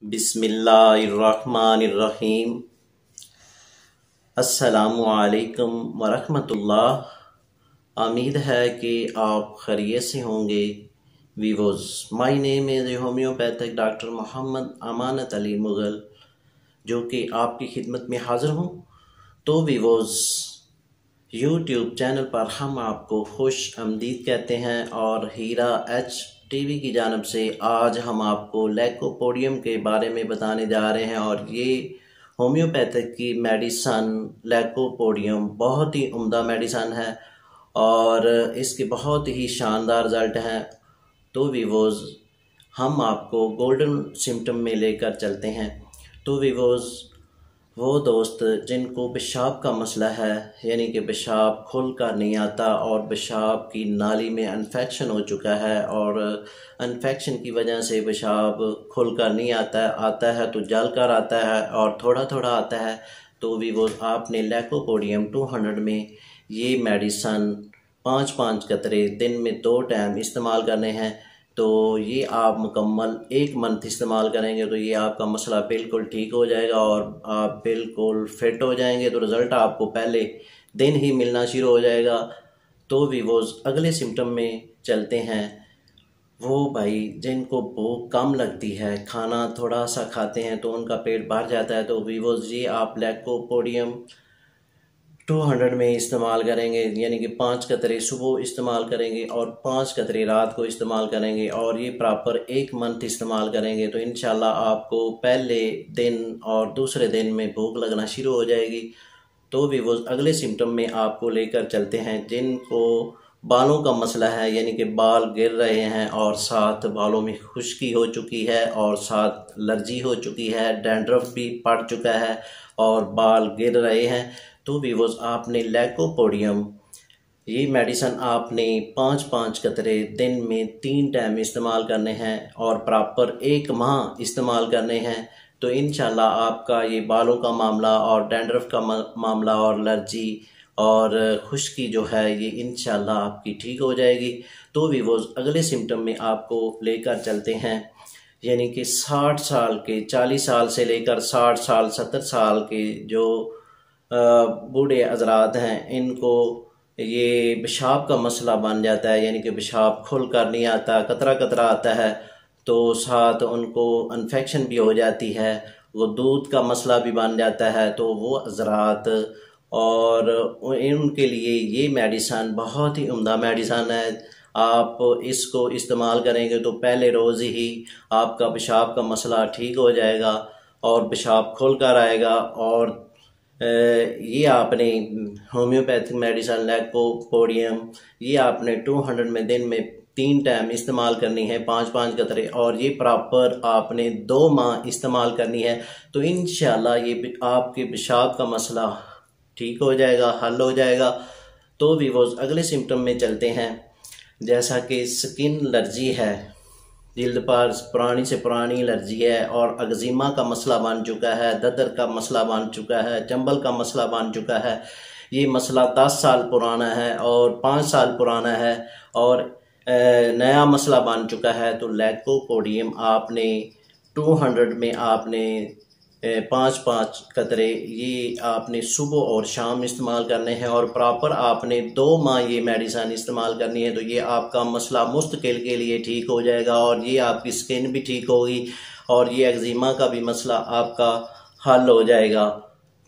बिस्मिल्लाहिर्रहमानिर्रहीम। अस्सलामुअलैकुम वरहमतुल्लाह। उम्मीद है कि आप खैरियत से होंगे। Viewers, my name is homeopathic doctor Mohammad Amanat Ali Mughal, जो कि आपकी खिदमत में हाज़िर हूँ। तो वीवोज़, यूट्यूब चैनल पर हम आपको खुश आमदीद कहते हैं और हीरा एच टीवी की जानिब से आज हम आपको लैकोपोडियम के बारे में बताने जा रहे हैं। और ये होम्योपैथिक की मेडिसन लैकोपोडियम बहुत ही उम्दा मेडिसन है और इसके बहुत ही शानदार रिज़ल्ट हैं। तो वीवोज़, हम आपको गोल्डन सिम्टम में लेकर चलते हैं। तो वीवोज़, वो दोस्त जिनको पेशाब का मसला है, यानी कि पेशाब खुल कर नहीं आता और पेशाब की नाली में इन्फेक्शन हो चुका है और इन्फेक्शन की वजह से पेशाब खुल कर नहीं आता है तो जल कर आता है और थोड़ा थोड़ा आता है, तो भी वो आपने लैकोपोडियम 200 में ये मेडिसन 5-5 कतरे दिन में 2 टाइम इस्तेमाल करने हैं। तो ये आप मुकम्मल 1 मंथ इस्तेमाल करेंगे तो ये आपका मसला बिल्कुल ठीक हो जाएगा और आप बिल्कुल फिट हो जाएंगे। तो रिज़ल्ट आपको पहले दिन ही मिलना शुरू हो जाएगा। तो वीवोज़, अगले सिम्टम में चलते हैं। वो भाई जिनको भूख कम लगती है, खाना थोड़ा सा खाते हैं तो उनका पेट भर जाता है, तो वीवोज़ ये आप लैकोपोडियम 200 में इस्तेमाल करेंगे, यानी कि 5 कतरे सुबह इस्तेमाल करेंगे और 5 कतरे रात को इस्तेमाल करेंगे और ये प्रॉपर 1 मंथ इस्तेमाल करेंगे तो इंशाल्लाह आपको पहले दिन और दूसरे दिन में भूख लगना शुरू हो जाएगी। तो भी वो अगले सिम्टम में आपको लेकर चलते हैं। जिनको बालों का मसला है, यानी कि बाल गिर रहे हैं और साथ बालों में खुश्की हो चुकी है और साथ एलर्जी हो चुकी है, डैंड्रफ भी पड़ चुका है और बाल गिर रहे हैं, तो भी वो आपने लैकोपोडियम ये मेडिसन आपने 5-5 कतरे दिन में 3 टाइम इस्तेमाल करने हैं और प्रॉपर 1 माह इस्तेमाल करने हैं। तो इंशाल्लाह आपका ये बालों का मामला और डैंड्रफ का मामला और एलर्जी और खुश्की जो है ये इंशाल्लाह आपकी ठीक हो जाएगी। तो भी वो अगले सिम्टम में आपको लेकर चलते हैं, यानी कि 60 साल के 40 साल से लेकर 60 साल 70 साल के जो बूढ़े हजरात हैं, इनको ये पेशाब का मसला बन जाता है, यानी कि पेशाब खुल कर नहीं आता, कतरा कतरा आता है, तो साथ उनको इन्फेक्शन भी हो जाती है, वो दूध का मसला भी बन जाता है। तो वो हजरात और उनके लिए ये मेडिसन बहुत ही उम्दा मेडिसन है। आप इसको इस्तेमाल करेंगे तो पहले रोज़ ही आपका पेशाब का मसला ठीक हो जाएगा और पेशाब खुल कर आएगा। और ये आपने होम्योपैथिक मेडिसन लैकोपोडियम ये आपने 200 में दिन में 3 टाइम इस्तेमाल करनी है, 5-5 कतरे, और ये प्रॉपर आपने 2 माह इस्तेमाल करनी है। तो इंशाल्लाह ये आपके पेशाब का मसला ठीक हो जाएगा, हल हो जाएगा। तो भी वो अगले सिम्टम में चलते हैं। जैसा कि स्किन एलर्जी है, जिल्द पर पुरानी से पुरानी एलर्जी है और अगजीमा का मसला बन चुका है, ददर का मसला बन चुका है, चंबल का मसला बन चुका है, ये मसला 10 साल पुराना है और 5 साल पुराना है और नया मसला बन चुका है, तो लैकोपोडियम आपने 200 में आपने 5-5 कतरे ये आपने सुबह और शाम इस्तेमाल करने हैं और प्रॉपर आपने 2 माह ये मेडिसन इस्तेमाल करनी है। तो ये आपका मसला मुस्तकिल के लिए ठीक हो जाएगा और ये आपकी स्किन भी ठीक होगी और ये एक्जिमा का भी मसला आपका हल हो जाएगा।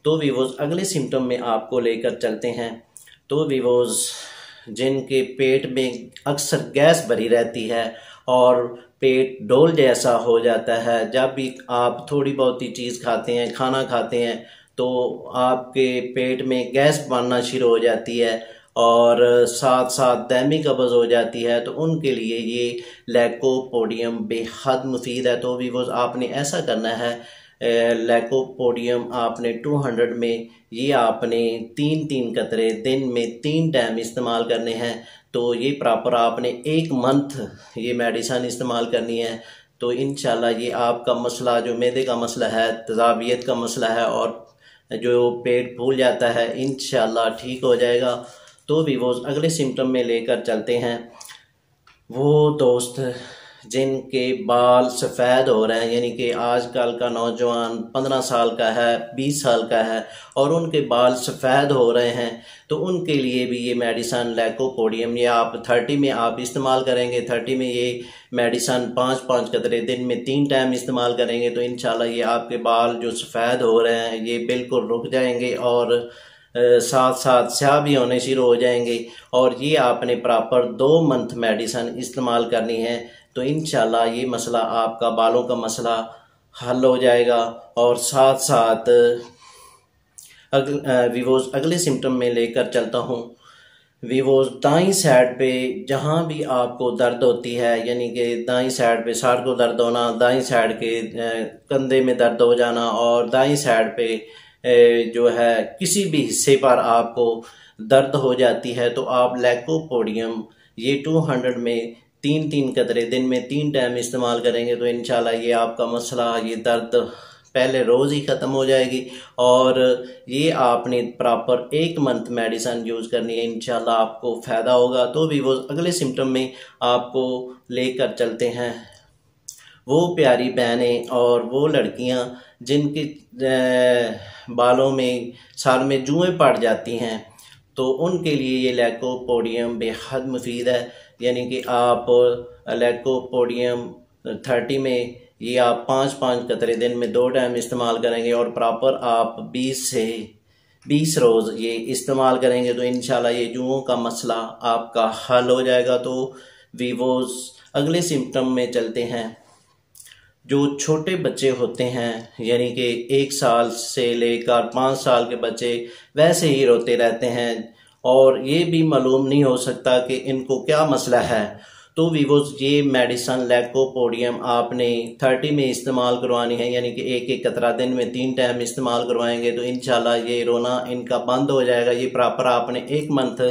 तो वीवोज़, अगले सिम्टम में आपको लेकर चलते हैं। तो वीवोज़, जिनके पेट में अक्सर गैस भरी रहती है और पेट डोल जैसा हो जाता है, जब भी आप थोड़ी बहुत ही चीज़ खाते हैं, खाना खाते हैं, तो आपके पेट में गैस बनना शुरू हो जाती है और साथ साथ दहमी कब्ज़ हो जाती है, तो उनके लिए ये लैकोपोडियम बेहद मुफीद है। तो भी वो आपने ऐसा करना है, लैकोपोडियम आपने 200 में ये आपने 3-3 कतरे दिन में 3 टाइम इस्तेमाल करने हैं। तो ये प्रॉपर आपने 1 मंथ ये मेडिसन इस्तेमाल करनी है। तो इंशाल्लाह ये आपका मसला जो मैदे का मसला है, तेज़ाबियत का मसला है और जो पेट फूल जाता है, इंशाल्लाह ठीक हो जाएगा। तो भी वो अगले सिम्टम में लेकर चलते हैं। वो दोस्त जिनके बाल सफ़ेद हो रहे हैं, यानी कि आजकल का नौजवान 15 साल का है, 20 साल का है और उनके बाल सफ़ेद हो रहे हैं, तो उनके लिए भी ये मेडिसन लैकोपोडियम ये आप 30 में आप इस्तेमाल करेंगे। 30 में ये मेडिसन 5-5 कतरे दिन में 3 टाइम इस्तेमाल करेंगे तो इंशाल्लाह ये आपके बाल जो सफ़ेद हो रहे हैं ये बिल्कुल रुक जाएंगे और साथ साथ स्याह भी होने शुरू हो जाएंगे। और ये आपने प्रॉपर 2 मंथ मेडिसन इस्तेमाल करनी है तो इंशाल्लाह ये मसला आपका बालों का मसला हल हो जाएगा। और साथ साथ वीवोज़ अगले सिम्टम में लेकर चलता हूँ। वीवोज़ दाईं साइड पे जहाँ भी आपको दर्द होती है, यानी कि दाईं साइड पे सर को दर्द होना, दाईं साइड के कंधे में दर्द हो जाना और दाईं साइड पे जो है किसी भी हिस्से पर आपको दर्द हो जाती है तो आप लैकोपोडियम ये 200 में 3-3 कतरे दिन में 3 टाइम इस्तेमाल करेंगे तो इंशाल्लाह ये आपका मसला ये दर्द पहले रोज़ ही ख़त्म हो जाएगी। और ये आपने प्रॉपर 1 मंथ मेडिसन यूज़ करनी है, इंशाल्लाह आपको फ़ायदा होगा। तो भी वो अगले सिम्टम में आपको लेकर चलते हैं। वो प्यारी बहनें और वो लड़कियां जिनके बालों में सर में जुएँ पड़ जाती हैं तो उनके लिए ये लैकोपोडियम बेहद मुफीद है। यानी कि आप लैकोपोडियम 30 में ये आप 5-5 कतरे दिन में 2 टाइम इस्तेमाल करेंगे और प्रॉपर आप 20 से 20 रोज़ ये इस्तेमाल करेंगे तो इंशाल्लाह ये जुओं का मसला आपका हल हो जाएगा। तो वीवोज़ अगले सिम्टम में चलते हैं। जो छोटे बच्चे होते हैं यानी कि 1 साल से लेकर 5 साल के बच्चे वैसे ही रोते रहते हैं और ये भी मालूम नहीं हो सकता कि इनको क्या मसला है, तो वीवोज़ ये मेडिसन लैकोपोडियम आपने 30 में इस्तेमाल करवानी है। यानी कि 1-1 कतरा दिन में 3 टाइम इस्तेमाल करवाएंगे तो इंशाल्लाह ये रोना इनका बंद हो जाएगा। ये प्रॉपर आपने 1 मंथ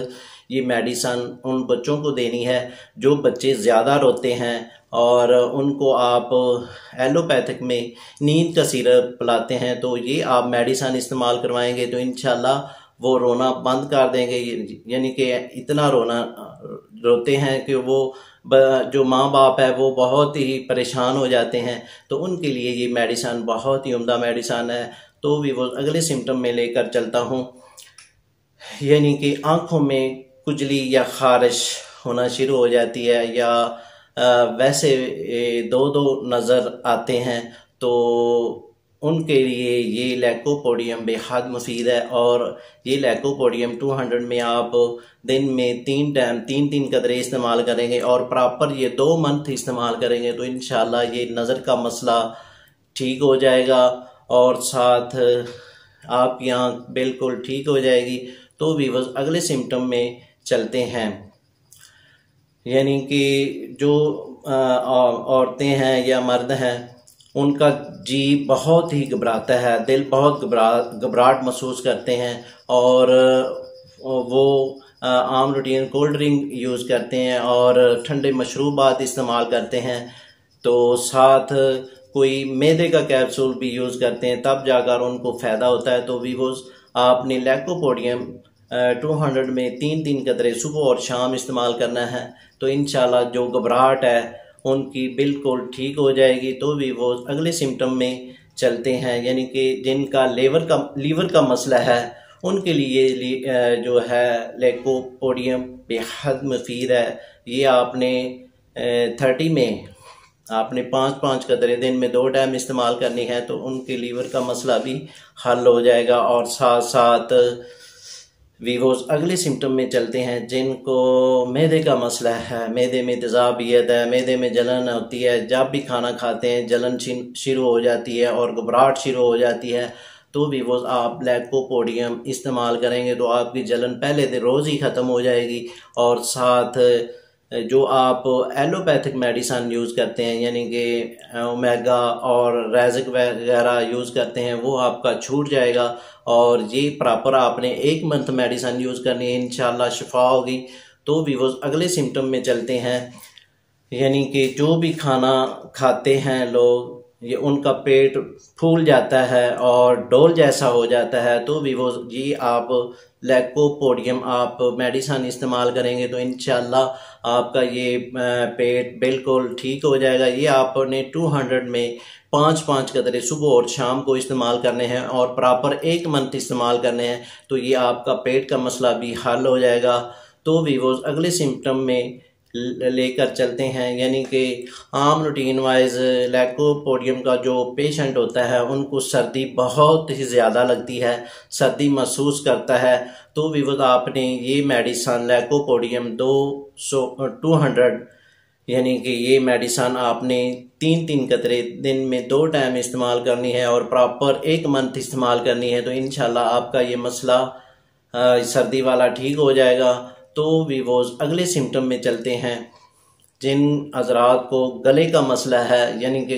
ये मेडिसन उन बच्चों को देनी है जो बच्चे ज़्यादा रोते हैं और उनको आप एलोपैथिक में नींद का सिरप पिलाते हैं तो ये आप मेडिसन इस्तेमाल करवाएंगे तो इंशाल्लाह वो रोना बंद कर देंगे। यानी कि इतना रोते हैं कि वो जो माँ बाप है वो बहुत ही परेशान हो जाते हैं, तो उनके लिए ये मेडिसन बहुत ही उम्दा मेडिसन है। तो भी वो अगले सिम्टम में लेकर चलता हूँ। यानी कि आँखों में खुजली या खारिश होना शुरू हो जाती है या वैसे 2-2 नज़र आते हैं तो उनके लिए ये लैकोपोडियम बेहद मुफीद है। और ये लैकोपोडियम 200 में आप दिन में 3 टाइम 3-3 कतरे इस्तेमाल करेंगे और प्रॉपर ये 2 मंथ इस्तेमाल करेंगे तो इंशाल्लाह ये नज़र का मसला ठीक हो जाएगा और साथ आपकी आँख बिल्कुल ठीक हो जाएगी। तो भी बस अगले सिम्टम में चलते हैं। यानी कि जो औरतें हैं या मर्द हैं उनका जी बहुत ही घबराता है, दिल बहुत घबराहट महसूस करते हैं और वो आम रूटीन कोल्ड ड्रिंक यूज़ करते हैं और ठंडे मशरूबात इस्तेमाल करते हैं, तो साथ कोई मैदे का कैप्सूल भी यूज़ करते हैं, तब जाकर उनको फ़ायदा होता है। तो वीवोज़ आपने लैकोपोडियम 200 में 3-3 कतरे सुबह और शाम इस्तेमाल करना है तो इंशाल्लाह जो घबराहट है उनकी बिल्कुल ठीक हो जाएगी। तो भी वो अगले सिम्टम में चलते हैं। यानी कि जिनका लीवर का मसला है उनके लिए जो है लैकोपोडियम बेहद मुफीद है। ये आपने 30 में आपने 5-5 कतरे दिन में 2 टाइम इस्तेमाल करनी है तो उनके लीवर का मसला भी हल हो जाएगा। और साथ साथ वीवोज़ अगले सिम्टम में चलते हैं। जिनको मैदे का मसला है, मैदे में तेज़ाबियत है, मैदे में जलन होती है, जब भी खाना खाते हैं जलन शुरू हो जाती है और घबराहट शुरू हो जाती है, तो वीवोज़ आप लैकोपोडियम इस्तेमाल करेंगे तो आपकी जलन पहले दिन रोज़ ही ख़त्म हो जाएगी। और साथ जो आप एलोपैथिक मेडिसन यूज़ करते हैं यानी कि ओमेगा और रेज़िक वगैरह यूज़ करते हैं वो आपका छूट जाएगा। और ये प्रॉपर आपने 1 मंथ मेडिसन यूज़ करनी है, इंशाल्लाह शिफा होगी। तो भी वो अगले सिम्टम में चलते हैं। यानी कि जो भी खाना खाते हैं लोग ये उनका पेट फूल जाता है और डोल जैसा हो जाता है, तो भी वो जी आप लैकोपोडियम आप मेडिसिन इस्तेमाल करेंगे तो इंशाल्लाह आपका ये पेट बिल्कुल ठीक हो जाएगा। ये आपने 200 में 5-5 कतरे सुबह और शाम को इस्तेमाल करने हैं और प्रॉपर 1 मंथ इस्तेमाल करने हैं, तो ये आपका पेट का मसला भी हल हो जाएगा। तो भी वो अगले सिम्टम में लेकर चलते हैं, यानी कि आम रूटीन वाइज लैकोपोडियम का जो पेशेंट होता है उनको सर्दी बहुत ही ज़्यादा लगती है, सर्दी महसूस करता है, तो भी वो आपने ये मेडिसन लैकोपोडियम 200 यानी कि ये मेडिसन आपने 3-3 कतरे दिन में 2 टाइम इस्तेमाल करनी है और प्रॉपर 1 मंथ इस्तेमाल करनी है, तो इंशाल्लाह आपका ये मसला सर्दी वाला ठीक हो जाएगा। तो भी वो अगले सिम्टम में चलते हैं। जिन हजरात को गले का मसला है, यानी कि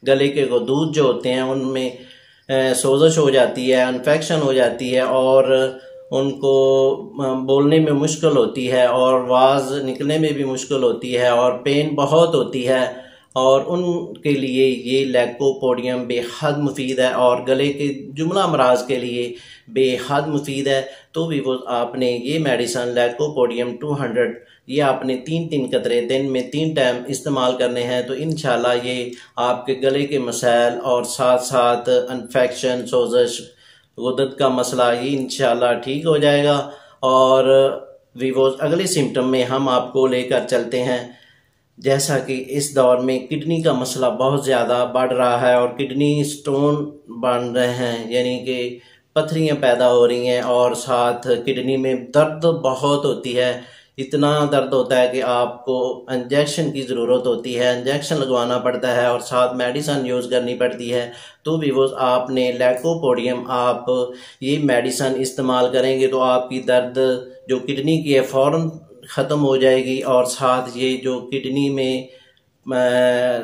गले के गदूद जो होते हैं उनमें सोजश हो जाती है, इन्फेक्शन हो जाती है और उनको बोलने में मुश्किल होती है और आवाज़ निकलने में भी मुश्किल होती है और पेन बहुत होती है, और उनके लिए ये लैकोपोडियम बेहद मुफीद है और गले के जुमला अमराज के लिए बेहद मुफीद है। तो भी वो आपने ये मेडिसन लैकोपोडियम 200 ये आपने 3-3 कतरे दिन में 3 टाइम इस्तेमाल करने हैं, तो इंशाल्लाह ये आपके गले के मसाइल और साथ साथ इन्फेक्शन, सोजश, गुर्दत का मसला ये इंशाल्लाह ठीक हो जाएगा। और वो अगले सिम्टम में हम आपको लेकर चलते हैं। जैसा कि इस दौर में किडनी का मसला बहुत ज़्यादा बढ़ रहा है और किडनी स्टोन बन रहे हैं, यानी कि पथरियां पैदा हो रही हैं और साथ किडनी में दर्द बहुत होती है, इतना दर्द होता है कि आपको इंजेक्शन की ज़रूरत होती है, इंजेक्शन लगवाना पड़ता है और साथ मेडिसिन यूज़ करनी पड़ती है। तो भी वो आपने लैकोपोडियम आप ये मेडिसिन इस्तेमाल करेंगे तो आपकी दर्द जो किडनी की है फ़ौरन ख़त्म हो जाएगी और साथ ये जो किडनी में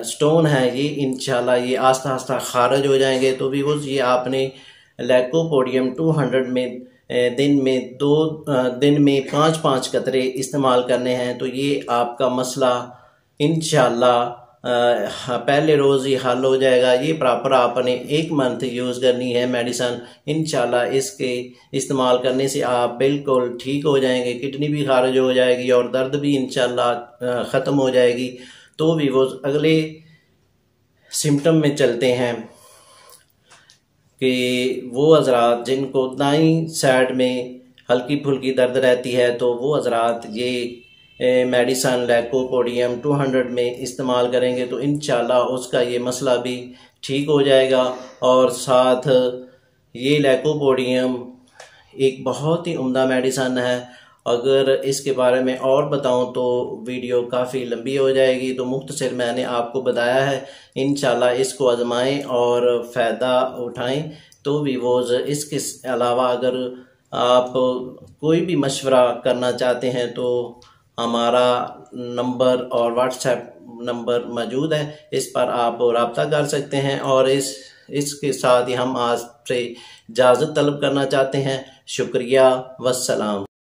स्टोन है ये इंशाल्लाह ये आस्ता आस्ता खारिज हो जाएंगे। तो भी वो ये आपने लैकोपोडियम 200 में दिन में 5-5 कतरे इस्तेमाल करने हैं, तो ये आपका मसला इंशाल्लाह पहले रोज़ ही हल हो जाएगा। ये प्रॉपर आपने 1 मंथ यूज़ करनी है मेडिसन, इंशाल्लाह इसके इस्तेमाल करने से आप बिल्कुल ठीक हो जाएंगे, किडनी भी खारिज हो जाएगी और दर्द भी इंशाल्लाह ख़त्म हो जाएगी। तो भी वो अगले सिम्टम में चलते हैं कि वो हजरात जिनको दाईं साइड में हल्की फुल्की दर्द रहती है, तो वो हजरात ये मेडिसन लैकोपोडियम 200 में इस्तेमाल करेंगे तो इंशाल्लाह उसका ये मसला भी ठीक हो जाएगा। और साथ ये लैकोपोडियम एक बहुत ही उम्दा मेडिसन है, अगर इसके बारे में और बताऊं तो वीडियो काफ़ी लंबी हो जाएगी, तो मुख्तसर मैंने आपको बताया है। इंशाल्लाह इसको आजमाएं और फ़ायदा उठाएं। तो भी वो इसके अलावा अगर आप कोई भी मशवरा करना चाहते हैं तो हमारा नंबर और व्हाट्सएप नंबर मौजूद है, इस पर आप रब्ता कर सकते हैं। और इसके साथ ही हम आपसे इजाज़त तलब करना चाहते हैं। शुक्रिया, वस्सलाम।